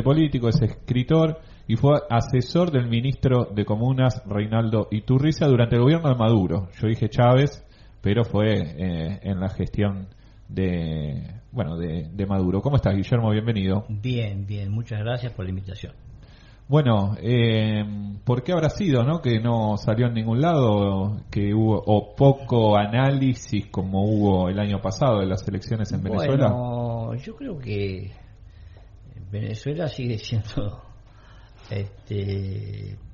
político, es escritor y fue asesor del ministro de Comunas Reinaldo Iturriza durante el gobierno de Maduro. Yo dije Chávez, pero fue en la gestión de Maduro. ¿Cómo estás, Guillermo? Bienvenido. Bien, muchas gracias por la invitación. Bueno, ¿por qué habrá sido, no, que no salió en ningún lado, que hubo o poco análisis como hubo el año pasado de las elecciones en Venezuela? Bueno, yo creo que Venezuela sigue siendo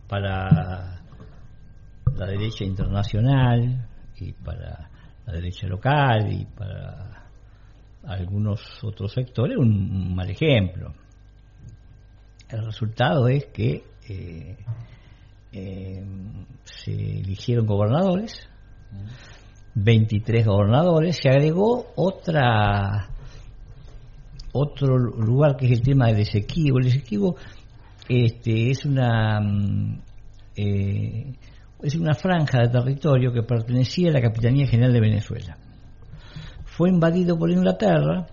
para la derecha internacional y para la derecha local y para algunos otros sectores un mal ejemplo. El resultado es que se eligieron gobernadores, 23 gobernadores, se agregó otro lugar que es el tema del Esequibo. El Esequibo es una franja de territorio que pertenecía a la Capitanía General de Venezuela. Fue invadido por Inglaterra.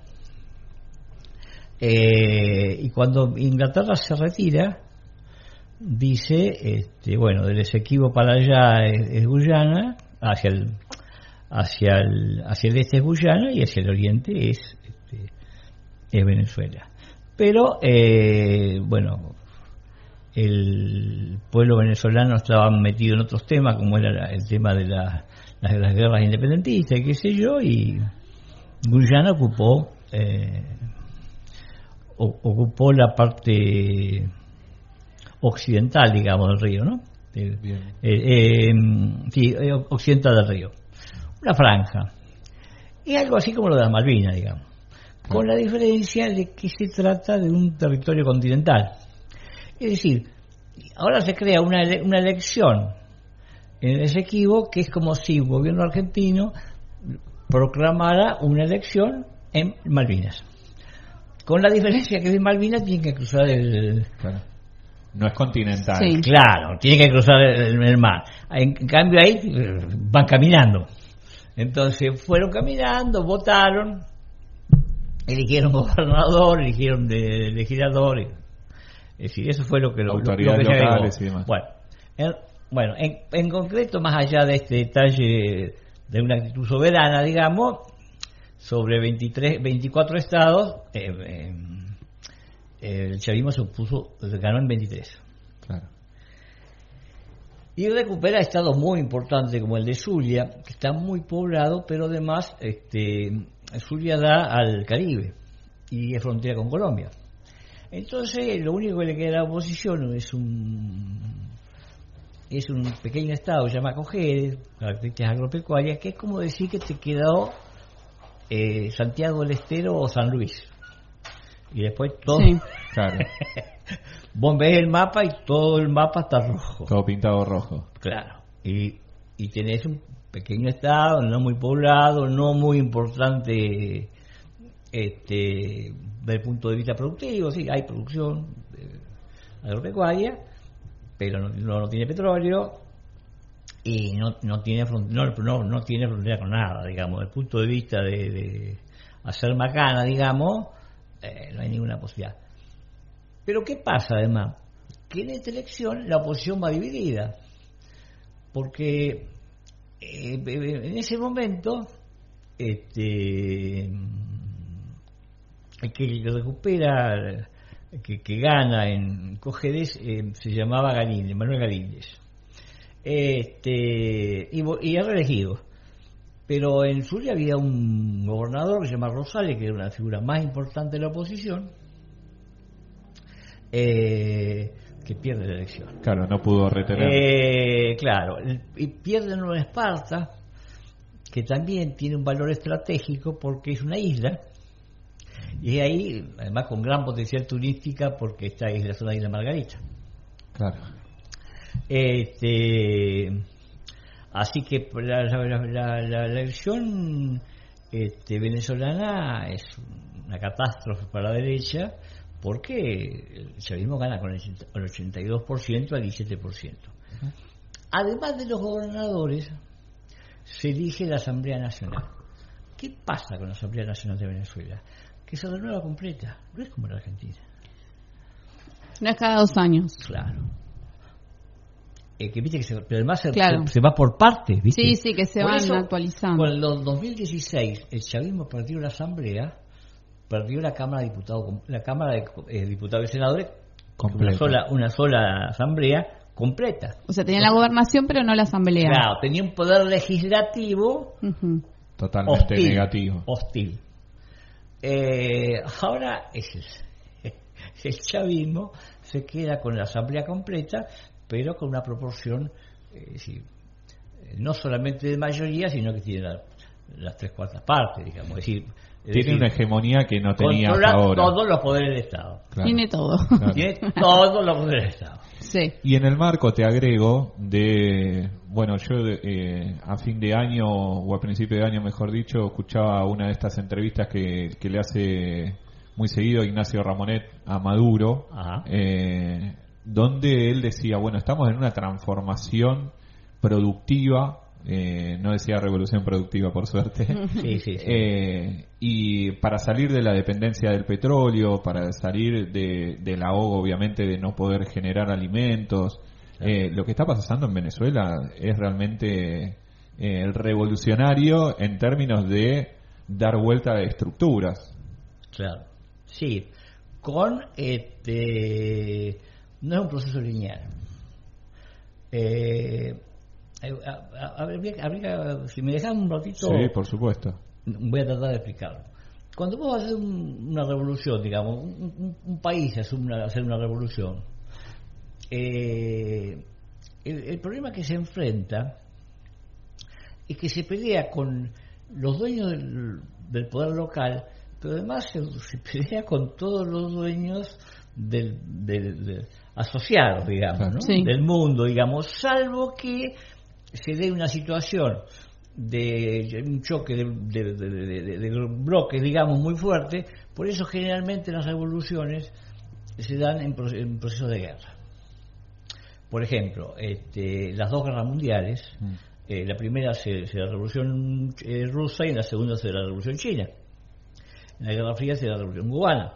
Y cuando Inglaterra se retira, dice, del Esequibo para allá es Guyana, hacia el este es Guyana y hacia el oriente es Venezuela. Pero el pueblo venezolano estaba metido en otros temas, como era el tema de las guerras independentistas y qué sé yo, y Guyana ocupó la parte occidental, digamos, del río, ¿no? Occidental del río. Una franja. Es algo así como lo de las Malvinas, digamos. Con la diferencia de que se trata de un territorio continental. Es decir, ahora se crea una elección en el Esequibo que es como si un gobierno argentino proclamara una elección en Malvinas. Con la diferencia que de Malvinas tienen que cruzar Claro. No es continental. Sí. Claro, tienen que cruzar el mar. En cambio ahí van caminando. Entonces fueron caminando, votaron, eligieron gobernador, eligieron legislador. Es decir, eso fue lo que autoridades locales y demás. Bueno, en concreto, más allá de este detalle de una actitud soberana, digamos, sobre 24 estados, el chavismo ganó en 23. Claro. Y recupera estados muy importantes como el de Zulia, que está muy poblado, pero además Zulia da al Caribe y es frontera con Colombia. Entonces, lo único que le queda a la oposición es un pequeño estado llamado Cojedes, características agropecuarias, que es como decir que te quedó Santiago del Estero o San Luis. Y después todo. Sí. Claro. Vos ves el mapa y todo el mapa está rojo. Todo pintado rojo. Claro. Y tenés un pequeño estado, no muy poblado, no muy importante desde el punto de vista productivo. Sí, hay producción agropecuaria, pero no tiene petróleo y no tiene frontera con nada, digamos. Desde el punto de vista de hacer macana, digamos, no hay ninguna posibilidad. Pero ¿qué pasa además? Que en esta elección la oposición va dividida, porque en ese momento el que recupera, que gana en Cojedes, se llamaba Manuel Galíndez, y es reelegido. Pero en Zulia había un gobernador que se llama Rosales, que era una figura más importante de la oposición, que pierde la elección. Claro, no pudo retener. Claro, y pierde Nueva Esparta, que también tiene un valor estratégico porque es una isla, y ahí, además, con gran potencial turística, porque esta es la zona de Isla Margarita. Claro. Así que la elección venezolana es una catástrofe para la derecha, porque el chavismo gana con el 82% al 17%. Además de los gobernadores, se elige la Asamblea Nacional. ¿Qué pasa con la Asamblea Nacional de Venezuela? Que se renueva completa, no es como en la Argentina. No es cada 2 años. Claro. Que viste que pero además Claro. se va por partes, ¿viste? Sí, que se Por van eso, actualizando. Cuando en 2016 el chavismo perdió la asamblea, perdió la Cámara de Diputados, la Cámara de Diputados y Senadores, Completa. una sola asamblea completa. O sea, tenía la gobernación, pero no la asamblea. Claro, tenía un poder legislativo Ujú. Totalmente negativo. hostil. Ahora el chavismo se queda con la asamblea completa, pero con una proporción no solamente de mayoría, sino que tiene las 3/4 partes, digamos. Tiene una hegemonía que no tenía hasta controla ahora. todos los poderes del Estado. Claro. Tiene todo. Claro. Tiene todos los poderes del Estado. Sí. Y en el marco te agrego de, bueno, yo a fin de año o a principio de año, mejor dicho, escuchaba una de estas entrevistas que le hace muy seguido Ignacio Ramonet a Maduro, Ajá. donde él decía, bueno, estamos en una transformación productiva, no decía revolución productiva por suerte, Sí. y para salir de la dependencia del petróleo, para salir del ahogo obviamente de no poder generar alimentos, lo que está pasando en Venezuela es realmente revolucionario en términos de dar vuelta a estructuras. Claro. Sí, con no es un proceso lineal. Si me dejan un ratito, Sí, por supuesto. voy a tratar de explicarlo. Cuando vos haces una revolución, digamos, un país asume hacer una revolución, el problema que se enfrenta es que se pelea con los dueños del poder local, pero además se pelea con todos los dueños asociados, digamos, ¿no? Sí. Del mundo, digamos, salvo que se dé una situación de un choque de bloques, digamos, muy fuerte. Por eso generalmente las revoluciones se dan en procesos de guerra. Por ejemplo, las 2 guerras mundiales, la primera es la revolución rusa y la segunda es la revolución china. En la Guerra Fría es la revolución cubana.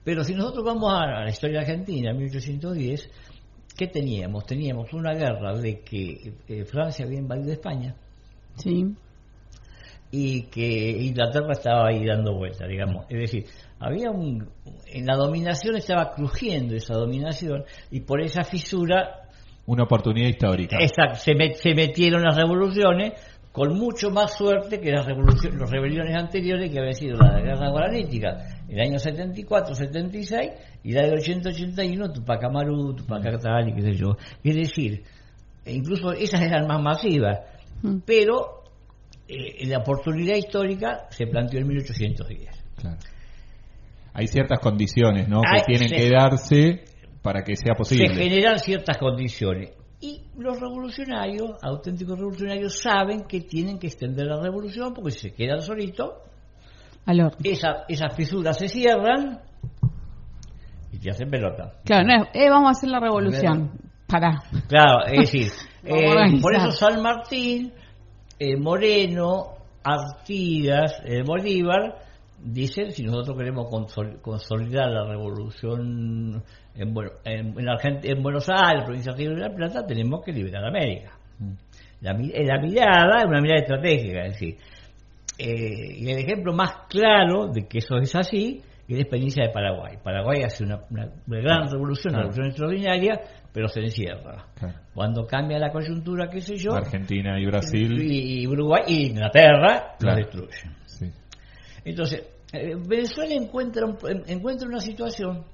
Pero si nosotros vamos a la historia argentina, 1810, ¿qué teníamos? Teníamos una guerra de que Francia había invadido España, Sí. y que Inglaterra estaba ahí dando vueltas, digamos. Es decir, en la dominación estaba crujiendo esa dominación, y por esa fisura Una oportunidad histórica. se metieron las revoluciones con mucho más suerte que las rebeliones anteriores, que había sido la guerra guaranítica el año 74, 76, y la del 80-81, Tupac Amaru, Tupac Katari, qué sé yo. Es decir, incluso esas eran más masivas, pero la oportunidad histórica se planteó en 1810. Claro. Hay ciertas condiciones, ¿no? Que tienen que darse para que sea posible. Se generan ciertas condiciones. Y los revolucionarios, auténticos revolucionarios, saben que tienen que extender la revolución, porque si se quedan solitos, Al horno. esas fisuras se cierran y te hacen pelota. Claro, no es, vamos a hacer la revolución. Pará. Claro, es decir, Vamos a organizar. por eso San Martín, Moreno, Artigas, Bolívar dicen, si nosotros queremos consolidar la revolución en Buenos Aires, provincia de Río de la Plata, tenemos que liberar América. La mirada es una mirada estratégica, es decir, y el ejemplo más claro de que eso es así es la experiencia de Paraguay. Paraguay hace una gran revolución, una revolución extraordinaria, pero se encierra. Claro. Cuando cambia la coyuntura, qué sé yo, Argentina y Brasil. y Uruguay y Inglaterra, Claro. lo destruyen. Sí. Entonces, Venezuela encuentra una situación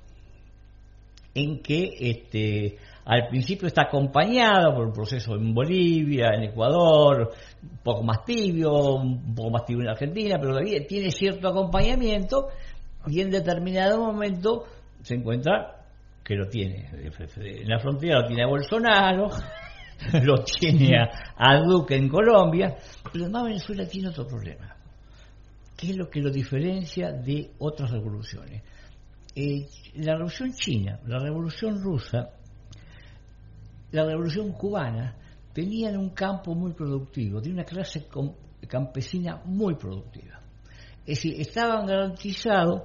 en que al principio está acompañada por un proceso en Bolivia, en Ecuador, un poco más tibio en Argentina, pero todavía tiene cierto acompañamiento, y en determinado momento se encuentra que lo tiene. En la frontera lo tiene a Bolsonaro, lo tiene a Duque en Colombia, pero además Venezuela tiene otro problema. ¿Qué es lo que lo diferencia de otras revoluciones? La revolución china, la revolución rusa, la revolución cubana tenían un campo muy productivo, de una clase campesina muy productiva. Es decir, estaban garantizados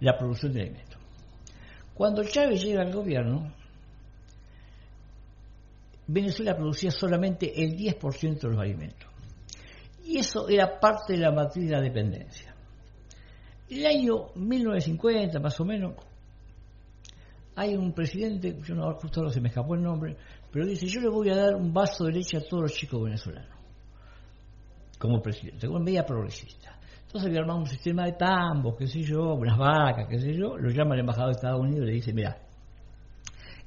la producción de alimentos. Cuando Chávez llega al gobierno, Venezuela producía solamente el 10% de los alimentos. Y eso era parte de la matriz de la dependencia. El año 1950, más o menos, hay un presidente, yo no, justo ahora se me escapó el nombre, pero dice, yo le voy a dar un vaso de leche a todos los chicos venezolanos, como presidente, como medida progresista. Entonces había armado un sistema de tambos, qué sé yo, unas vacas, qué sé yo, lo llama el embajador de Estados Unidos y le dice, mira,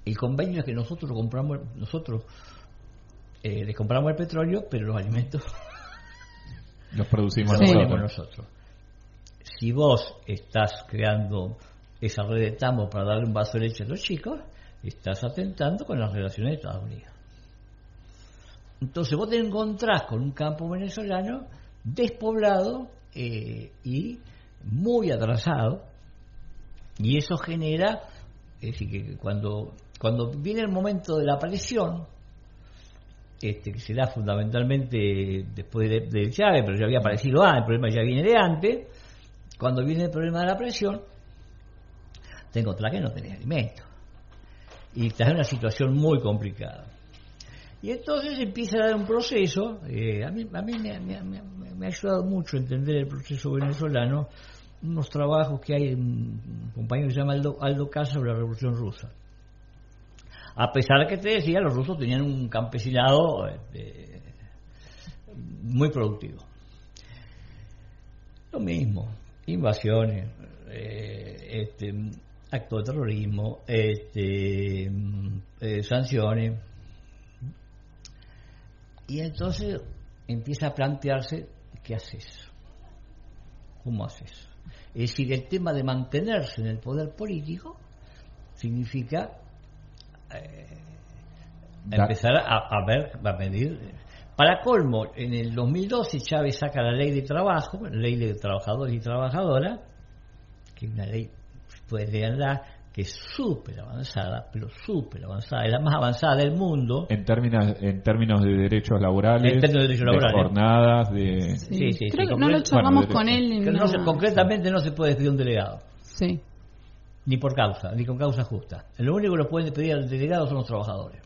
el convenio es que nosotros le compramos el petróleo, pero los alimentos los producimos Sí. nosotros. Si vos estás creando esa red de tambos para darle un vaso de leche a los chicos, estás atentando con las relaciones de Estados Unidos. Entonces vos te encontrás con un campo venezolano despoblado y muy atrasado, y eso genera, es decir, que cuando viene el momento de la presión, que se da fundamentalmente después de Chávez, pero ya había aparecido antes, el problema ya viene de antes. Cuando viene el problema de la presión, te encontrás que no tenés alimento y estás en una situación muy complicada. Y entonces empieza a dar un proceso. A mí me ha ayudado mucho a entender el proceso venezolano, unos trabajos que hay un compañero que se llama Aldo Casa sobre la Revolución Rusa. A pesar de que te decía, los rusos tenían un campesinado muy productivo. Lo mismo, invasiones, actos de terrorismo, sanciones. Y entonces empieza a plantearse, ¿qué haces? ¿Cómo haces? Es decir, el tema de mantenerse en el poder político significa empezar a medir. Para colmo, en el 2012 Chávez saca la ley de trabajo, la ley de trabajadores y trabajadoras, que es una ley, pues leanla, que es súper avanzada, pero súper avanzada, es la más avanzada del mundo. En términos de derechos laborales, de jornadas, de... Sí. Creo que no lo charlamos con él. Concretamente no se puede despedir un delegado. Sí. Ni por causa, ni con causa justa. Lo único que lo pueden pedir al delegado son los trabajadores.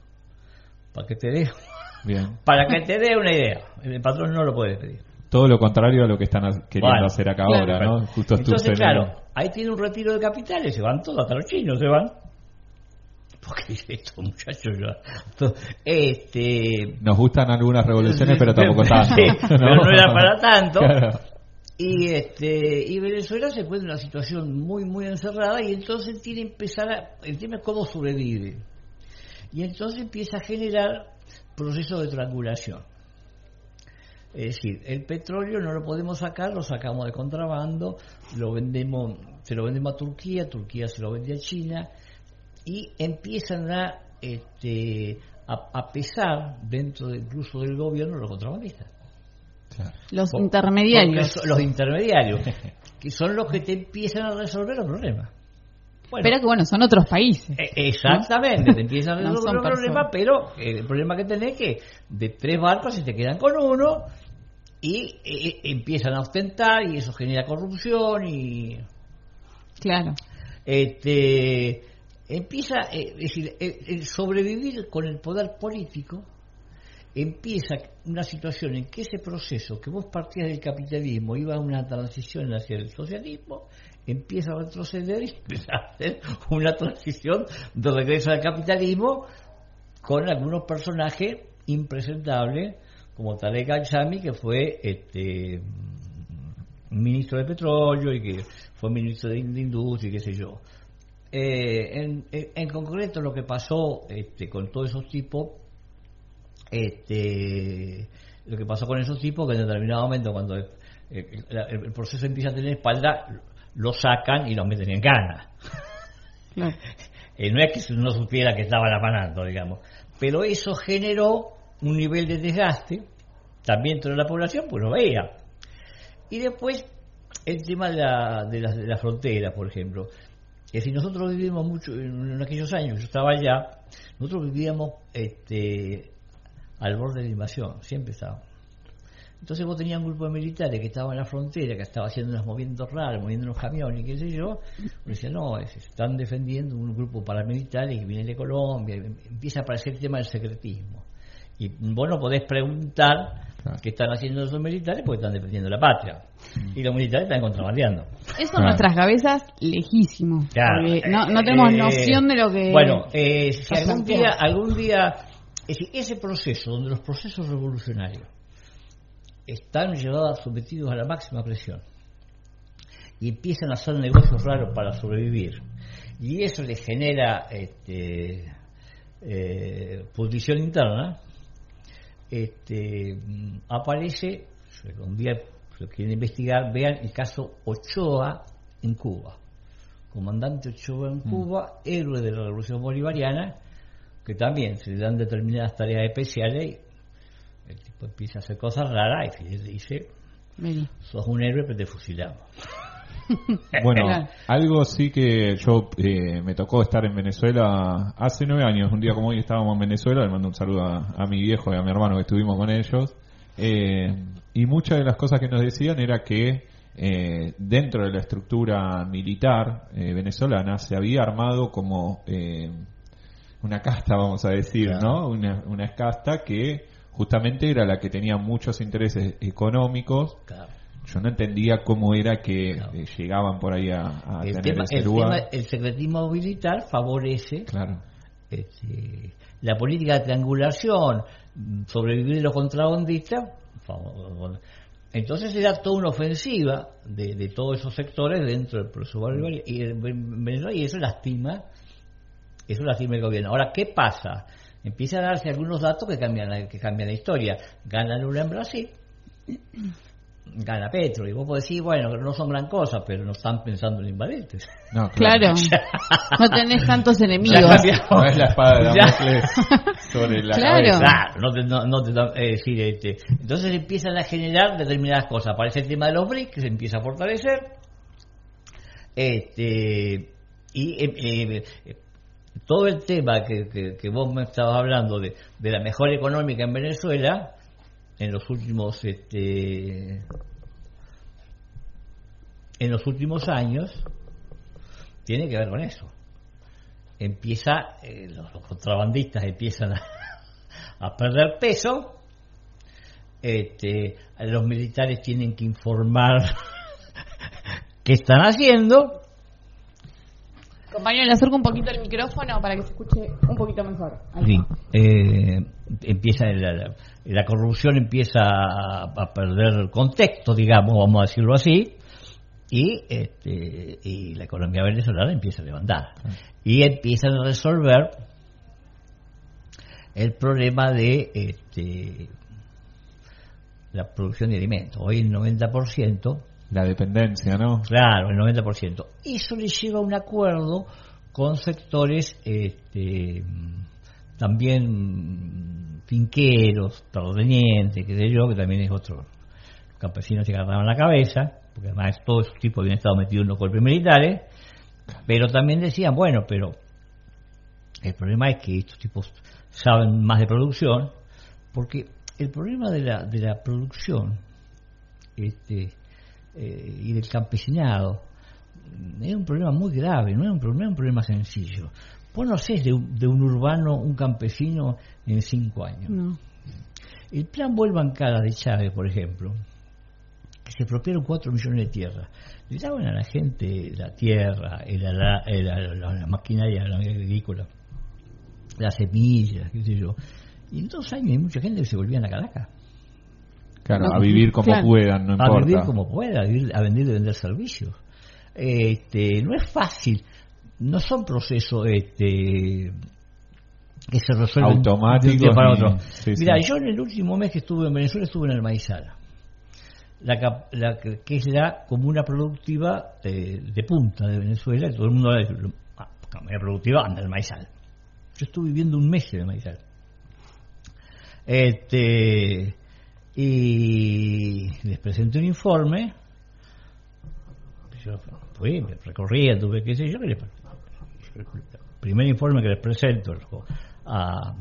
Para que te dé una idea. El patrón no lo puede pedir. Todo lo contrario a lo que están queriendo hacer acá ahora, ¿no? Justo entonces, claro, ahí tiene un retiro de capitales, se van todos, hasta los chinos se van. Porque estos muchachos nos gustan algunas revoluciones, pero tampoco tanto. Sí, pero no era para tanto. Claro. Y Venezuela se encuentra en una situación muy muy encerrada, y entonces tiene que empezar el tema es cómo sobrevive, y entonces empieza a generar procesos de triangulación. Es decir, el petróleo no lo podemos sacar, lo sacamos de contrabando, se lo vendemos a Turquía se lo vende a China, y empiezan a pesar dentro incluso del gobierno los contrabandistas. Los intermediarios. Los intermediarios, que son los que te empiezan a resolver los problemas. Bueno, pero que son otros países. Exactamente, te empiezan a resolver los problemas, personas. pero el problema que tenés es que de 3 barcos se te quedan con uno y empiezan a ostentar, y eso genera corrupción y... Claro. Empieza, es decir, el sobrevivir con el poder político. Empieza una situación en que ese proceso que vos partías del capitalismo iba a una transición hacia el socialismo, empieza a retroceder y empieza a hacer una transición de regreso al capitalismo, con algunos personajes impresentables como Tarek Al-Shami, que fue ministro de petróleo y que fue ministro de industria y qué sé yo. En concreto, lo que pasó con todos esos tipos, lo que pasó con esos tipos, que en determinado momento, cuando el proceso empieza a tener espalda, lo sacan y lo meten en cana. Claro. No es que no supiera que estaban afanando, digamos, pero eso generó un nivel de desgaste también dentro de la población, pues lo veía. Y después el tema de la frontera, por ejemplo. Es decir, nosotros vivimos mucho en aquellos años, yo estaba allá, nosotros vivíamos al borde de la invasión, siempre estábamos. Entonces vos tenías un grupo de militares que estaba en la frontera, que estaba haciendo unos movimientos raros, moviendo unos camiones y qué sé yo. Uno decía, no, se están defendiendo un grupo paramilitar que viene de Colombia. Empieza a aparecer el tema del secretismo. Y vos no podés preguntar qué están haciendo esos militares porque están defendiendo la patria. Y los militares están contrabandeando. Eso en nuestras cabezas lejísimo. Claro. Porque no tenemos noción de lo que... Bueno, si algún día... Es decir, ese proceso, donde los procesos revolucionarios están sometidos a la máxima presión y empiezan a hacer negocios raros para sobrevivir, y eso les genera pudrición interna, aparece, un día, si lo quieren investigar, vean el caso Ochoa en Cuba. Comandante Ochoa en Cuba, héroe de la Revolución Bolivariana, que también se le dan determinadas tareas especiales y el tipo empieza a hacer cosas raras y Fidel dice, sos un héroe pero te fusilamos. Bueno, algo sí que yo me tocó estar en Venezuela hace 9 años, un día como hoy estábamos en Venezuela, le mando un saludo a mi viejo y a mi hermano que estuvimos con ellos, y muchas de las cosas que nos decían era que dentro de la estructura militar venezolana se había armado como una casta, vamos a decir, claro, ¿no? Una casta que justamente era la que tenía muchos intereses económicos. Claro. Yo no entendía cómo era que llegaban por ahí a tener ese lugar. El secretismo militar favorece, claro, la política de triangulación, sobrevivir de los contrabandistas. Entonces era toda una ofensiva de todos esos sectores dentro del proceso bolivariano y eso lastima el gobierno. Ahora, ¿qué pasa? Empiezan a darse algunos datos que cambian la historia. Gana Lula en Brasil, gana Petro, y vos podés decir, bueno, no son gran cosa, pero no están pensando en invadirte. No, claro. No tenés tantos enemigos. No es la espada de Damocles sobre la cabeza. Claro, entonces empiezan a generar determinadas cosas. Aparece el tema de los BRICS, que se empieza a fortalecer. Todo el tema que vos me estabas hablando de la mejora económica en Venezuela en los últimos años tiene que ver con eso. Los contrabandistas empiezan a perder peso, los militares tienen que informar qué están haciendo. Compañero, le acerco un poquito el micrófono para que se escuche un poquito mejor. Sí, empieza la corrupción empieza a perder contexto, digamos, vamos a decirlo así, y la economía venezolana empieza a levantar. Y empiezan a resolver el problema de la producción de alimentos. Hoy el 90%... La dependencia, ¿no? Claro, el 90%. Eso le lleva a un acuerdo con sectores también finqueros, terratenientes, qué sé yo, que también es otro. Los campesinos se agarraban la cabeza, porque además todos esos tipos habían estado metidos en los golpes militares, pero también decían, bueno, pero el problema es que estos tipos saben más de producción, porque el problema de la producción y del campesinado es un problema muy grave, no es un problema sencillo. Vos no hacés de un urbano un campesino en 5 años. No. El plan Volvancada de Chávez, por ejemplo, que se apropiaron 4 millones de tierras, le daban a la gente la tierra, la maquinaria agrícola, las semillas, qué sé yo, y en 2 años hay mucha gente que se volvían a Caracas. Claro, a vivir como puedan, no importa. A vivir como puedan, a vender y vender servicios. No es fácil, no son procesos que se resuelven automáticos de un día para otro. Mira, sí. Yo en el último mes que estuve en Venezuela estuve en el Maizal, que es la comuna productiva de punta de Venezuela, y todo el mundo habla de comuna productiva, anda el Maizal. Yo estuve viviendo un mes en el Maizal. Y les presenté un informe. Yo fui, me recorría, tuve qué sé yo, el primer informe que les presento a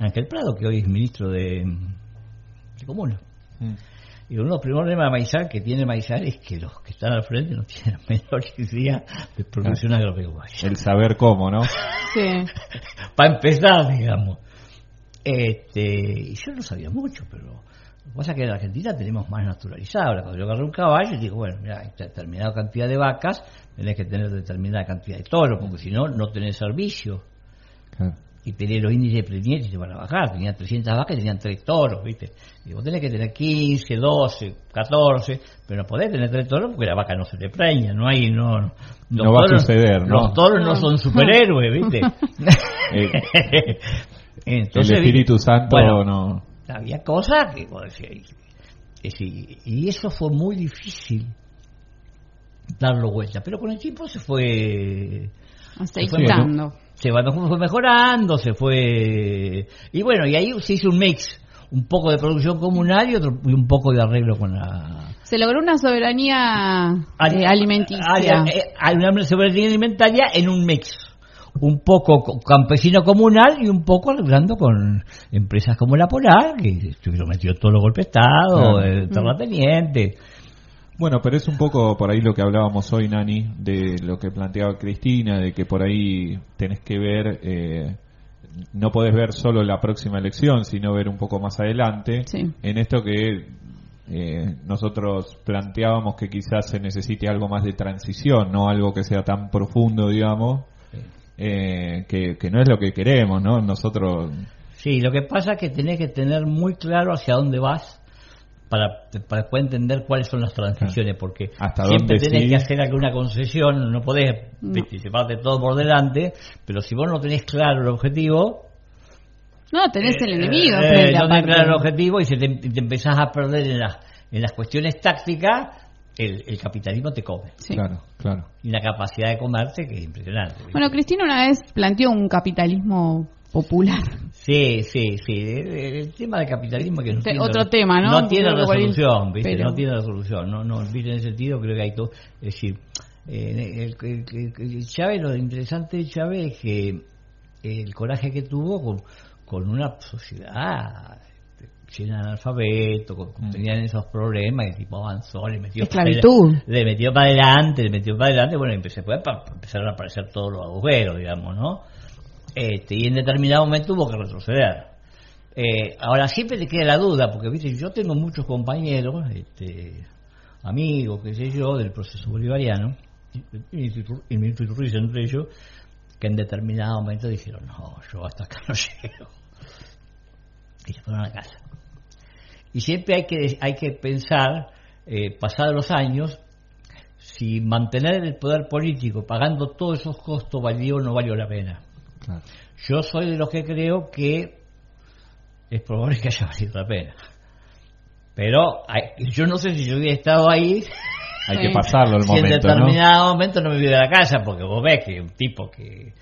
Ángel Prado, que hoy es ministro de Comuna. Y uno de los primeros problemas de Maizar que tiene Maizar es que los que están al frente no tienen la menor idea de producción agropecuaria. El saber cómo, ¿no? Sí. Para empezar, digamos. Y yo no sabía mucho, pero lo que pasa es que en la Argentina tenemos más naturalizado. Ahora, cuando yo agarré un caballo, digo, bueno, mira, hay determinada cantidad de vacas, tenés que tener determinada cantidad de toros, porque si no, no tenés servicio. Claro. Y tenés los índices de preñez y te van a bajar. Tenían 300 vacas y tenían 3 toros, ¿viste? Y vos tenés que tener 15, 12, 14, pero no podés tener 3 toros porque la vaca no se te preña, no hay, no va a suceder, ¿no? Los toros no son superhéroes, ¿viste? Entonces, el Espíritu Santo bueno, no. Había cosas que vos decías, y eso fue muy difícil darlo vuelta, pero con el tiempo se fue aceitando. Se fue mejorando, se fue... Y bueno, y ahí se hizo un mix, un poco de producción comunal y un poco de arreglo con la... Se logró una soberanía alimenticia. Una soberanía alimentaria en un mix. Un poco campesino comunal y un poco arreglando con empresas como la Polar, que estuvieron metidos todos los golpes de Estado, terrateniente. Bueno, pero es un poco por ahí lo que hablábamos hoy, Nani, de lo que planteaba Cristina, de que por ahí tenés que ver, no podés ver solo la próxima elección, sino ver un poco más adelante. Sí. En esto que nosotros planteábamos que quizás se necesite algo más de transición, no algo que sea tan profundo, digamos, que no es lo que queremos, ¿no? Nosotros... Sí, lo que pasa es que tenés que tener muy claro hacia dónde vas para después entender cuáles son las transiciones, porque hasta siempre tenés sí. que hacer alguna concesión, no podés llevarte todo por delante, pero si vos no tenés claro el objetivo... No, tenés el enemigo. No tenés claro el objetivo y te empezás a perder en las cuestiones tácticas, el capitalismo te come. Sí. Claro. Y la capacidad de comerse, que es impresionante. ¿Viste? Bueno, Cristina una vez planteó un capitalismo popular. Sí. El tema del capitalismo que no tiene otro tema, ¿no? No tiene resolución, ¿viste? Pero... No tiene resolución. No, ¿viste? En ese sentido creo que hay todo. Es decir, el Chávez, lo interesante de Chávez es que el coraje que tuvo con una sociedad llena de analfabetos, tenían esos problemas, y el tipo avanzó, le metió para adelante, bueno, empezaron a aparecer todos los agujeros, digamos, ¿no? Y en determinado momento hubo que retroceder. Ahora siempre te queda la duda, porque viste, yo tengo muchos compañeros, amigos, qué sé yo, del proceso bolivariano, y el ministro Iturriz entre ellos, que en determinado momento dijeron, no, yo hasta acá no llego, y se fueron a la casa. Y siempre hay que pensar, pasados los años, si mantener el poder político pagando todos esos costos valió o no valió la pena. Claro. Yo soy de los que creo que es probable que haya valido la pena. Pero yo no sé si yo hubiera estado ahí. Hay que pasarlo el momento, en determinado momento no me hubiera de la casa, porque vos ves que un tipo que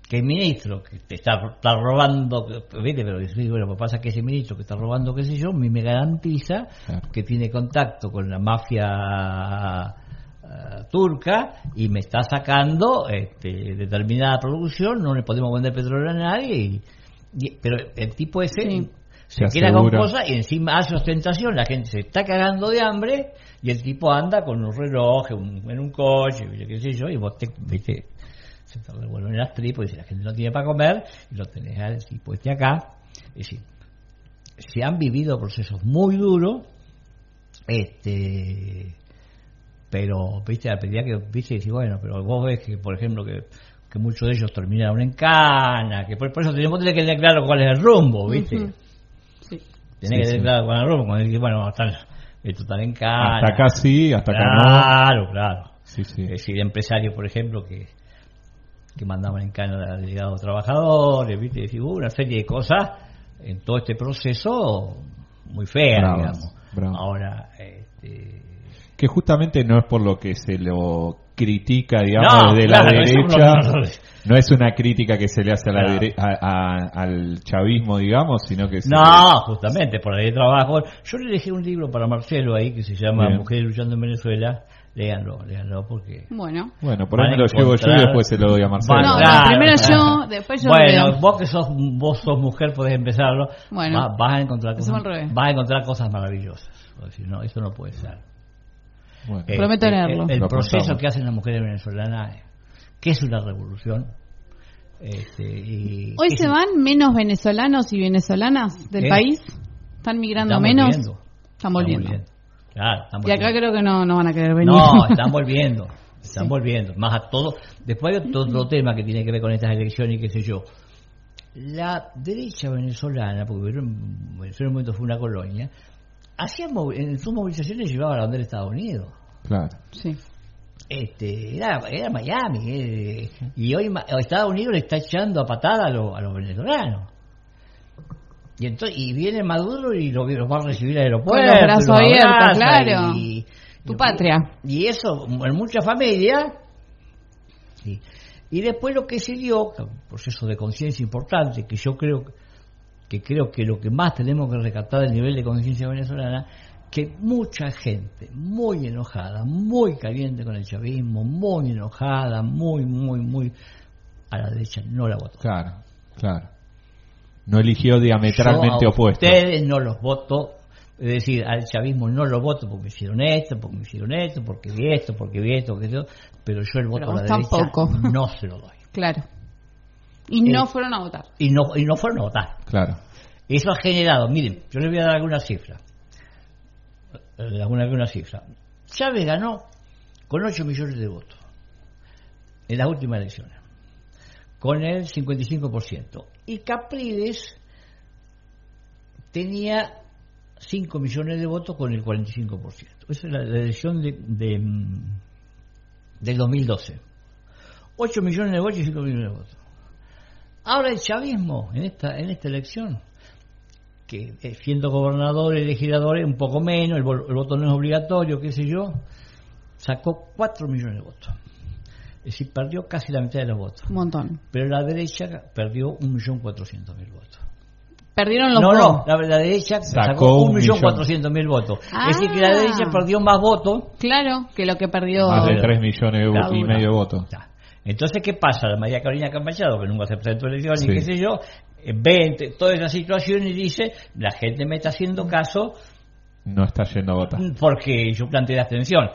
es ministro, que te está robando, ¿viste? Pero bueno, lo que pasa es que ese ministro que está robando, qué sé yo, me garantiza que tiene contacto con la mafia turca y me está sacando determinada producción, no le podemos vender petróleo a nadie, pero el tipo ese se queda con cosas y encima hace ostentación, la gente se está cagando de hambre y el tipo anda con un reloj en un coche, qué sé yo, y vos viste, se te revuelven las tripas y la gente no tiene para comer y lo tenés al tipo acá. Es decir, se han vivido procesos muy duros, pero viste, a medida que viste, y bueno, pero vos ves que, por ejemplo, que muchos de ellos terminaron en cana, que por eso tenemos que tener claro cuál es el rumbo, viste. Sí. Tenés que tener claro cuál es el rumbo, cuando dices, bueno, esto está en cana. Hasta acá sí, hasta acá no. Claro. Sí. Es decir, empresarios, por ejemplo, que mandaban en cana a delegados trabajadores, viste, decir, una serie de cosas en todo este proceso muy feas, digamos. Bravo. Ahora, que justamente no es por lo que se lo critica, digamos, desde la derecha, no es una crítica que se le hace a la al chavismo, digamos, sino que justamente por ahí trabajo. Yo le dejé un libro para Marcelo ahí que se llama Mujeres luchando en Venezuela, léanlo porque... Bueno, por ahí me lo llevo yo y después se lo doy a Marcelo. No, claro, primero claro. yo, después yo Bueno, leo. vos sos mujer, podés empezarlo. Bueno, vas a encontrar hacemos al revés. cosas maravillosas. Vos decís, no, eso no puede ser. Bueno, Prometo leerlo. El Lo proceso apuntamos. que hacen las mujeres venezolanas, que es una revolución. Hoy se van menos venezolanos y venezolanas del país. ¿Están migrando Están menos? volviendo. Están volviendo. Claro, están Y acá volviendo. creo que no van a querer venir. No, están volviendo. Están Sí. volviendo. Más a todo. Después hay otro tema que tiene que ver con estas elecciones y qué sé yo. La derecha venezolana, porque Venezuela en un momento fue una colonia, en sus movilizaciones llevaba a la bandera de Estados Unidos. claro. Sí. Era Miami. Y hoy Estados Unidos le está echando a patada a los venezolanos. Y viene Maduro y los va a recibir al aeropuerto. Con los brazos los abiertos, abraza claro. y- Tu patria. Y eso, en muchas familias. Sí. Y después lo que se dio, un proceso de conciencia importante, que yo creo que lo que más tenemos que rescatar del nivel de conciencia venezolana, que mucha gente muy enojada, muy caliente con el chavismo, muy enojada, muy a la derecha no la votó. Claro. No eligió diametralmente Yo a opuesto. ustedes no los voto, es decir, al chavismo no lo voto porque me hicieron esto, porque vi esto, pero yo el voto Pero a la vos derecha tampoco. no se lo doy. Claro. Y no fueron a votar. Y no fueron a votar. Claro. Eso ha generado, miren, yo les voy a dar alguna cifra. Chávez ganó con 8 millones de votos en las últimas elecciones, con el 55%. Y Capriles tenía 5 millones de votos con el 45%. Esa es la elección del 2012. 8 millones de votos y 5 millones de votos. Ahora el chavismo, en esta elección, que siendo gobernadores y legisladores un poco menos, el voto no es obligatorio, qué sé yo, sacó 4 millones de votos. Es decir, perdió casi la mitad de los votos. Un montón. Pero la derecha perdió 1.400.000 votos. Perdieron los No, votos. la derecha Sacó sacó 1.400.000 votos. Ah. Es decir, que la derecha perdió más votos. Claro, que lo que perdió. Más de 3 millones Claro. y medio de votos. Ya. Entonces, ¿qué pasa? La María Carolina Campachado, que nunca se presentó a elecciones, Sí. qué sé yo, ve toda esa situación y dice, la gente me está haciendo caso No está yendo a votar. porque yo planteé la abstención.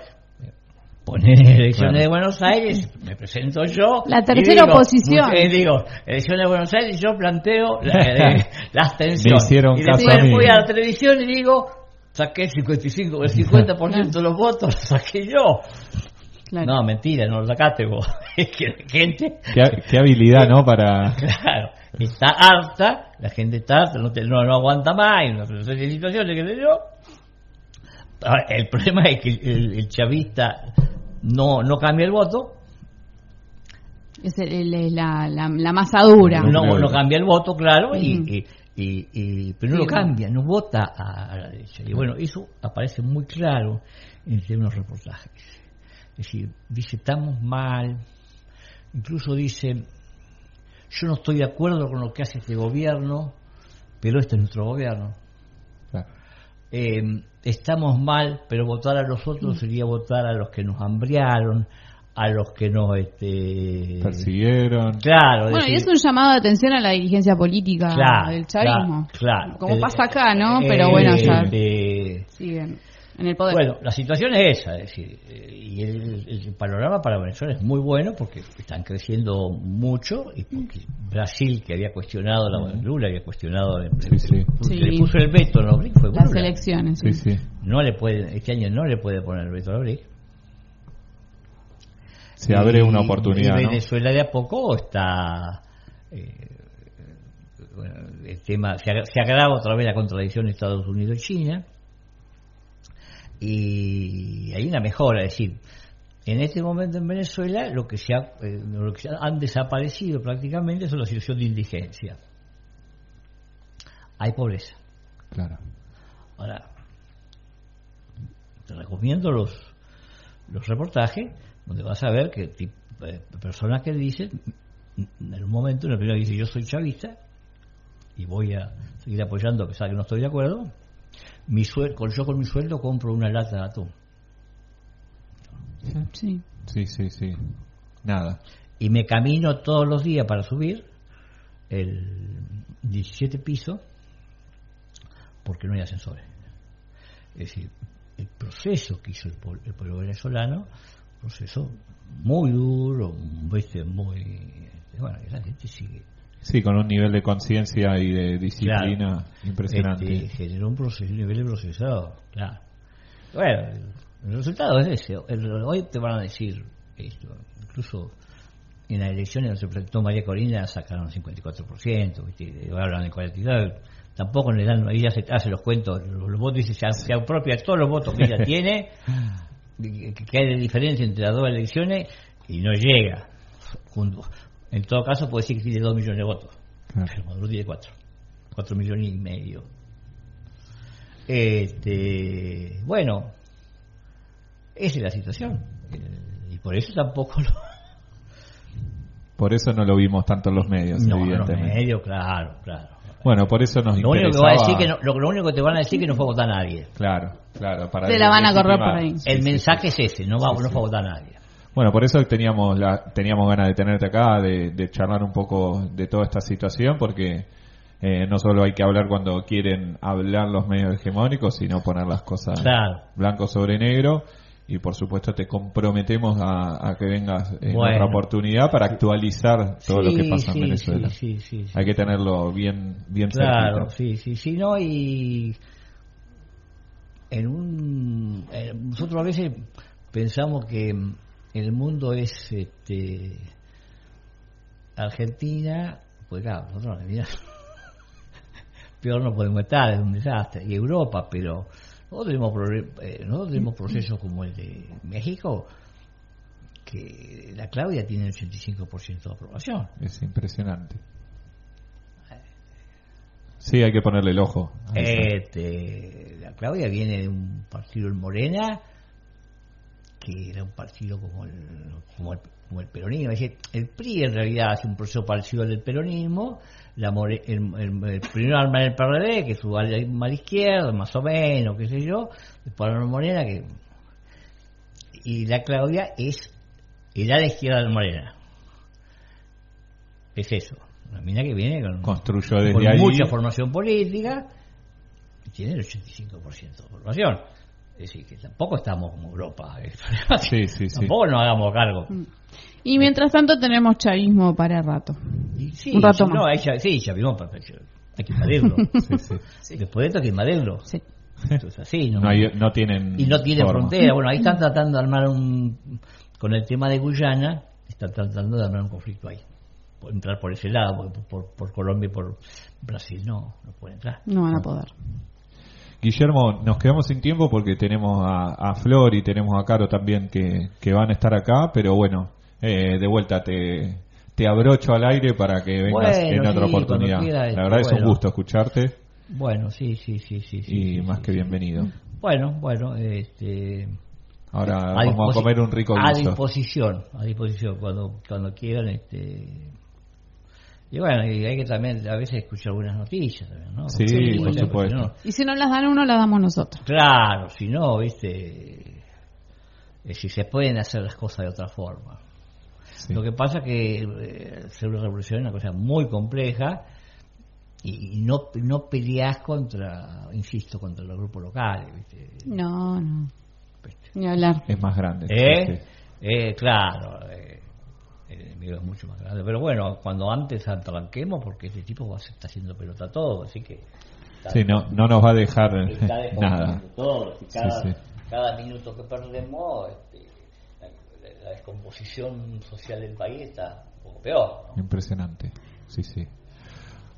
Poner elecciones Claro. de Buenos Aires, me presento yo. La y tercera oposición. Digo, elecciones de Buenos Aires, yo planteo la abstención. Me hicieron y caso después a mí. voy a la televisión y digo, saqué el 50% de los votos, lo saqué yo. Claro. No, mentira, no lo sacaste vos. Es que la gente, Qué habilidad, ¿no? Para... claro, está harta, la gente está harta, no aguanta más, hay una serie de situaciones, qué sé yo. Ahora, el problema es que el chavista no cambia el voto, Es la masa dura. no cambia el voto, claro, Ujú. pero no lo cambia, no vota a la derecha. Y bueno, eso aparece muy claro en unos reportajes. Es decir, dice, estamos mal, incluso dice, yo no estoy de acuerdo con lo que hace este gobierno, pero este es nuestro gobierno. Claro. Estamos mal, pero votar a los otros sería votar a los que nos hambriaron, a los que nos Persiguieron. claro, Bueno, y decir, es un llamado de atención a la dirigencia política claro, del chavismo. claro. Como pasa acá, ¿no? Pero bueno, ya este, siguen en el poder. bueno, la situación es esa, es decir, y el panorama para Venezuela es muy bueno porque están creciendo mucho y porque Brasil, que había cuestionado Lula había cuestionado Sí. le puso el veto a la BRIC, fue Las Lula. elecciones. Sí, sí. Este año no le puede poner el veto a la BRIC. Se abre una oportunidad, y ¿no? Venezuela de a poco está bueno, el tema se agrava otra vez la contradicción de Estados Unidos y China, y hay una mejora, es decir, en este momento en Venezuela lo que han desaparecido prácticamente es la situación de indigencia. Hay pobreza. Claro. Ahora, te recomiendo los reportajes donde vas a ver que personas que dicen, en un momento, en el primero dice, yo soy chavista y voy a seguir apoyando a pesar de que no estoy de acuerdo. Yo con mi sueldo compro una lata de atún. Sí. Sí. Nada. Y me camino todos los días para subir el 17 piso porque no hay ascensores. Es decir, el proceso que hizo el pueblo venezolano, proceso muy duro, muy... Bueno, la gente sigue. Sí, con un nivel de conciencia y de disciplina impresionante. Generó un nivel de procesado, claro. Bueno, el resultado es ese. Hoy te van a decir esto. Incluso en las elecciones donde se presentó María Corina sacaron 54%, ¿viste? Hablan de cantidad. Tampoco le dan, ella se hace los cuentos, los votos, dice, se apropia todos los votos que ella tiene, que hay de diferencia entre las dos elecciones, y no llega. En todo caso puede decir que tiene 2 millones de votos. Claro. Pero Maduro tiene 4 millones y medio. Bueno, esa es la situación. Y por eso tampoco Por eso no lo vimos tanto en los medios, evidentemente. En los medios, claro. Bueno, por eso nos lo único interesaba... lo único que te van a decir es que no fue a votar nadie. Claro. Para se la van a correr por ahí. El mensaje es ese, no fue a votar nadie. Bueno, por eso teníamos ganas de tenerte acá, de charlar un poco de toda esta situación, porque no solo hay que hablar cuando quieren hablar los medios hegemónicos, sino poner las cosas blanco sobre negro. Y por supuesto te comprometemos a que vengas en otra oportunidad para actualizar todo lo que pasa en Venezuela. Sí. Hay que tenerlo bien claro, cerquita. Sí, no, y nosotros a veces pensamos que el mundo es Argentina, pues claro, nosotros peor no podemos estar, es un desastre, y Europa, pero nosotros tenemos procesos como el de México, que la Claudia tiene el 85% de aprobación. Es impresionante. Sí, hay que ponerle el ojo. La Claudia viene de un partido en Morena, que era un partido como el peronismo. Es decir, el PRI en realidad hace un proceso parecido al del peronismo. El primero arma el PRD, que es su alma a la izquierda, más o menos, qué sé yo. Después la Morena, y la Claudia es el ala izquierda de Morena. Es eso. Una mina que viene construyó desde con ahí mucha formación política y tiene el 85% de formación. Es decir, que tampoco estamos como Europa. Sí. Tampoco nos hagamos cargo. Y mientras tanto tenemos chavismo para rato. Un rato más. Chavismo hay que invadirlo. Sí. Después de esto hay que invadirlo. Sí. Esto es así. No tienen y no tienen forma. frontera. Bueno, ahí están tratando de armar con el tema de Guyana, están tratando de armar un conflicto ahí. Entrar por ese lado, por Colombia y por Brasil no pueden entrar. No van a poder. Guillermo, nos quedamos sin tiempo porque tenemos a Flor y tenemos a Caro también que van a estar acá, pero bueno, de vuelta te abrocho al aire para que vengas en otra oportunidad. Quiera, la verdad es un gusto escucharte. Bueno, sí. Y más que bienvenido. Bueno, ahora vamos a comer un rico guiso. A disposición, cuando quieran, y bueno, y hay que también a veces escuchar buenas noticias también, ¿no? Sí, por supuesto. No. Y si no las dan uno, las damos nosotros. Claro, si no, si se pueden hacer las cosas de otra forma. Sí. Lo que pasa es que ser una revolución es una cosa muy compleja y no peleás contra los grupos locales, ¿viste? No. Ni hablar. Es más grande. Claro. El enemigo es mucho más grande, pero bueno, cuando antes arranquemos, porque este tipo se está haciendo pelota todo, así que no nos va a dejar nada. Todo, cada minuto que perdemos, la descomposición social del país está un poco peor, ¿no? Impresionante, sí.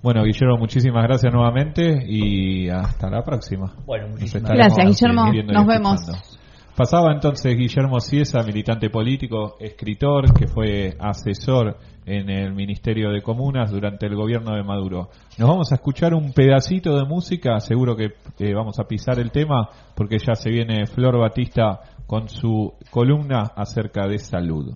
Bueno, Guillermo, muchísimas gracias nuevamente y hasta la próxima. Bueno, muchísimas gracias, Guillermo. Nos vemos. Pasaba entonces Guillermo Ciesa, militante político, escritor, que fue asesor en el Ministerio de Comunas durante el gobierno de Maduro. Nos vamos a escuchar un pedacito de música, seguro que vamos a pisar el tema, porque ya se viene Flor Batista con su columna acerca de salud.